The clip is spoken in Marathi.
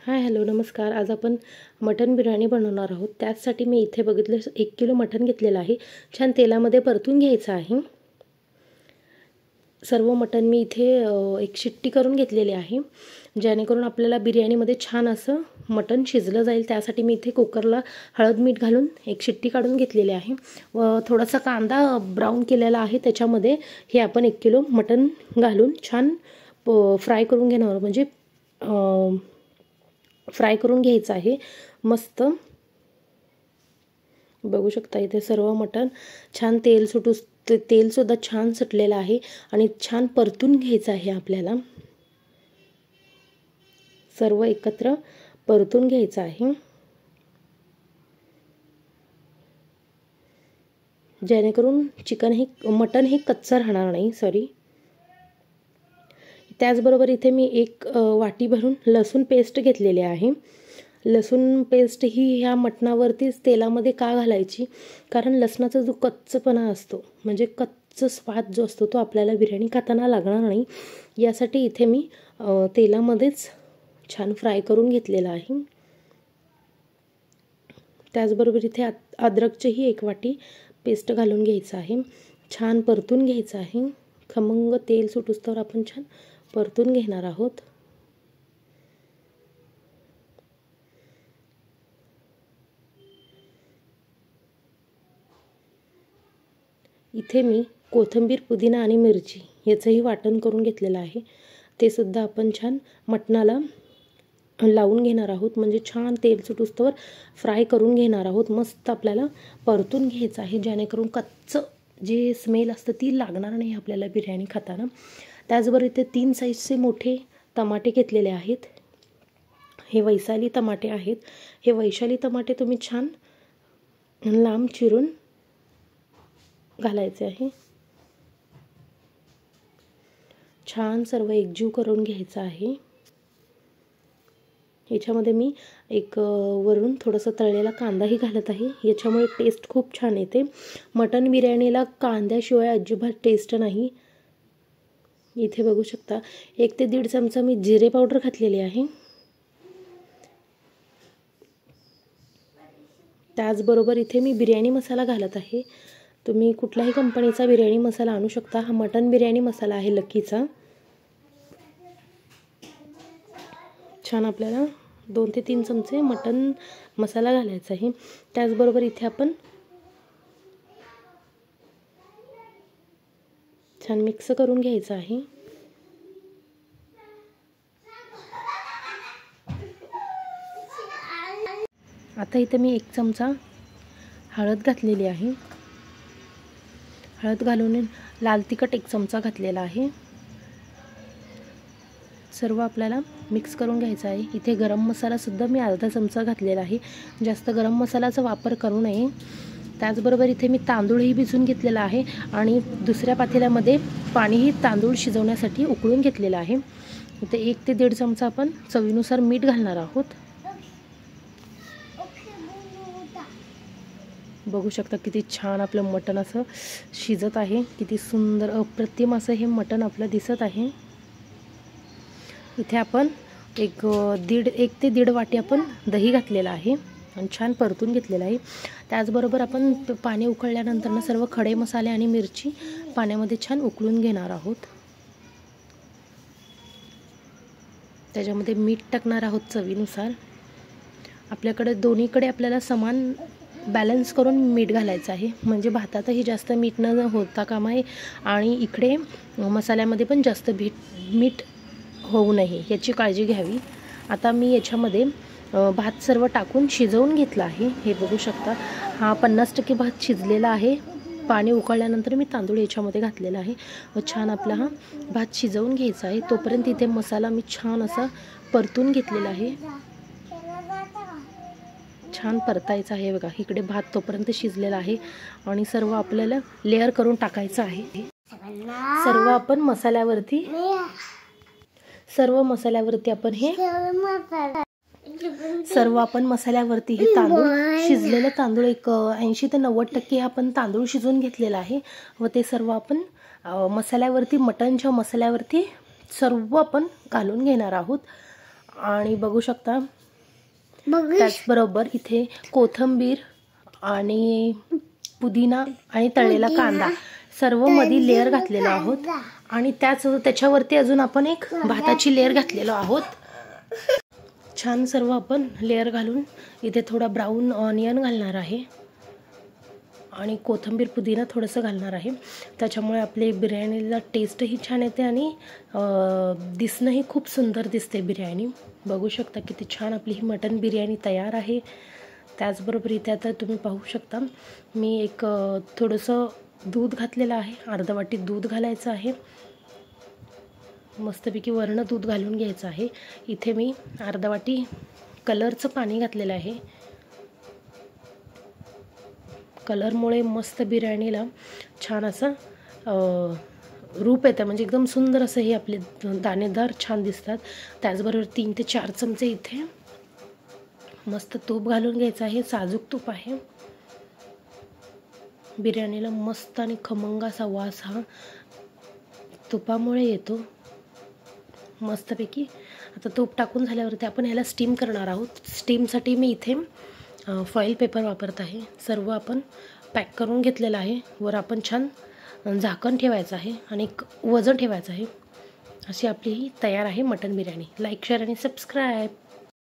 हाय हॅलो नमस्कार। आज आपण मटन बिर्याणी बनवणार आहोत। त्यासाठी मी इथे बघितलं 1 किलो मटन घेतलेलं आहे। छान तेलामध्ये परतून घ्यायचं आहे। सर्व मटन मी इथे एक शिट्टी करून घेतलेली आहे, जेणेकरून आपल्याला बिर्याणीमध्ये छान असं मटन शिजलं जाईल। त्यासाठी मी इथे कुकरला हळद मीठ घालून एक शिट्टी काढून घेतलेली आहे व थोडासा कांदा ब्राउन केलेला आहे। त्याच्यामध्ये हे आपण 1 किलो मटन घालून छान फ्राय करून घेणार, म्हणजे फ्राय करून घ्यायचं आहे। मस्त बघू शकता इथे सर्व मटन छान तेल सुद्धा छान सुटलेलं आहे आणि छान परतून घ्यायचं आहे। आपल्याला सर्व एकत्र परतून घ्यायचं आहे, जेणेकरून मटन हे कच्चं राहणार नाही। त्याचबरोबर इथे मी 1 वाटी भरून लसूण पेस्ट घेतलेली आहे। लसूण पेस्ट ही ह्या मटणावरतीच तेलामध्ये का घालायची, कारण लसणाचा जो कच्चपणा असतो, म्हणजे कच्चा स्वाद जो असतो तो आपल्याला बिर्याणी खाताना लागणार नाही, यासाठी इथे मी तेलामध्येच छान फ्राय करून घेतलेला आहे। त्याचबरोबर इथे अद्रकचीही 1 वाटी पेस्ट घालून घ्यायचं आहे। छान परतून घ्यायचं आहे। खमंग तेल सुटूस्तोवर आपण छान परतून घेणार आहोत। इथे मी कोथिंबीर, पुदिना आणि मिरची याचंही वाटण करून घेतलेलं आहे। ते सुद्धा आपण छान मटणाला लावून घेणार आहोत, म्हणजे छान तेल सुटूस्तोवर फ्राय करून घेणार आहोत। मस्त आपल्याला परतून घ्यायचं आहे, जेणेकरून कच्चं जे स्मेल असतं ती लागणार नाही आपल्याला बिर्याणी खाताना। त्याचबरोबर इथे 3 साईजचे मोठे टमाटे घेतलेले आहेत। हे वैशाली टमाटे आहेत। हे वैशाली टमाटे तुम्ही छान लांब चिरून घालायचे आहे। छान सर्व एकजीव करून घ्यायचं आहे। याच्यामध्ये मी एक वरून थोडासा तळलेला कांदाही घालत आहे, याच्यामुळे टेस्ट खूप छान येते। मटन बिर्याणीला कांद्याशिवाय अजिबात टेस्ट नाही। इथे बघू शकता 1 ते 1.5 चमचा मी जिरे पावडर घातलेली आहे। त्याचबरोबर इथे मी बिर्याणी मसाला घालत आहे। तुम्ही कुठल्याही कंपनीचा बिर्याणी मसाला आणू शकता। हा मटन बिर्याणी मसाला आहे लकीचा। छान आपल्याला 2 ते 3 चमचे मटन मसाला घालायचा आहे। त्याचबरोबर इथे आपण छान मिक्स करून घ्यायचं आहे। आता इथे मी 1 चमचा हळद घातलेली आहे। हळद घालून लाल तिखट 1 चमचा घातलेला आहे। सर्व आपल्याला मिक्स करून घ्यायचं आहे। इथे गरम मसाला सुद्धा मी अर्धा चमचा घातलेला आहे। जास्त गरम मसाल्याचा वापर करू नये। त्याचबरोबर इथे मी तांदूळही भिजवून घेतलेला आहे आणि दुसऱ्या पातेल्यामध्ये पाणीही तांदूळ शिजवण्यासाठी उकळून घेतलेलं आहे। इथे 1 ते 1.5 चमचा आपण चवीनुसार मीठ घालणार आहोत। बघू शकता किती छान आपलं मटण असं शिजत आहे। किती सुंदर अप्रतिम असं हे मटण आपलं दिसत आहे। इथे आपण 1 ते 1.5 वाटी आपण दही घातलेलं आहे आणि छान परतून घेतलेलं आहे। त्याचबरोबर आपण पाणी उकळल्यानंतर सर्व खडे मसाले आणि मिरची पाण्यामध्ये छान उकळून घेणार आहोत। त्याच्यामध्ये मीठ टाकणार आहोत चवीनुसार। आपल्याकडे दोन्हीकडे आपल्याला समान बॅलन्स करून मीठ घालायचं आहे, म्हणजे भातातही जास्त मीठ न होता कामा नये आणि इकडे मसाल्यामध्ये पण जास्त मीठ होऊ नये याची काळजी घ्यावी। आता मी याच्यामध्ये भात सर्व टाकून शिजवून घेतला आहे। हे बघू शकता हा 50% भात शिजलेला आहे। पाणी उकळल्यानंतर मी तांदूळ याच्यामध्ये घातलेला आहे व छान आपला हा भात शिजवून घ्यायचा आहे। तोपर्यंत इथे मसाला मी छान असा परतून घेतलेला आहे। छान परतायचा आहे। बघा इकडे भात तोपर्यंत शिजलेला आहे आणि सर्व आपल्याला लेयर करून टाकायचं आहे। सर्व मसाल्यावरती हे तांदूळ शिजलेले तांदूळ 80 ते 90% आपण तांदूळ शिजवून घेतलेला आहे व ते सर्व आपण मसाल्यावरती, मटनच्या मसाल्यावरती सर्व आपण घालून घेणार आहोत आणि बघू शकता त्याचबरोबर इथे कोथिंबीर आणि पुदिना आणि तळलेला कांदा सर्व मध्ये लेअर घातलेलो आहोत आणि त्याच्यावरती अजून आपण एक भाताची लेअर घातलेलो आहोत। छान सर्व आपण लेअर घालून इथे थोडा ब्राऊन ऑनियन घालणार आहे आणि कोथिंबीर पुदिना थोडंसं घालणार आहे। त्याच्यामुळे आपली बिर्याणीला टेस्टही छान येते आणि दिसणंही खूप सुंदर दिसते बिर्याणी। बघू शकता किती छान आपली ही मटन बिर्याणी तयार आहे। त्याचबरोबर इथे आता तुम्ही पाहू शकता मी एक थोडंसं दूध घातलेलं आहे, अर्धा वाटी दूध घालायचं आहे। मस्तपैकी वर्ण दूध घालून घ्यायचं आहे। इथे मी अर्धा वाटी कलरचं पाणी घातलेलं आहे। कलरमुळे मस्त बिर्याणीला छान असं रूप येतं, म्हणजे एकदम सुंदर असं हे आपले दाणेदार छान दिसतात। त्याचबरोबर 3 ते 4 चमचे इथे मस्त तूप घालून घ्यायचं आहे, साजूक तूप आहे। बिर्याणीला मस्त आणि खमंग असा वास हा तुपामुळे येतो मस्तपैकी। आता तूप टाकून झाल्यावरती आपण ह्याला स्टीम करणार आहोत। स्टीमसाठी मी इथे फॉईल पेपर वापरत आहे। सर्व आपण पॅक करून घेतलेलं आहे। वर आपण छान झाकण ठेवायचं आहे आणि वजन ठेवायचं आहे। अशी आपली ही तयार आहे मटन बिर्याणी। लाईक, शेअर आणि सबस्क्राईब।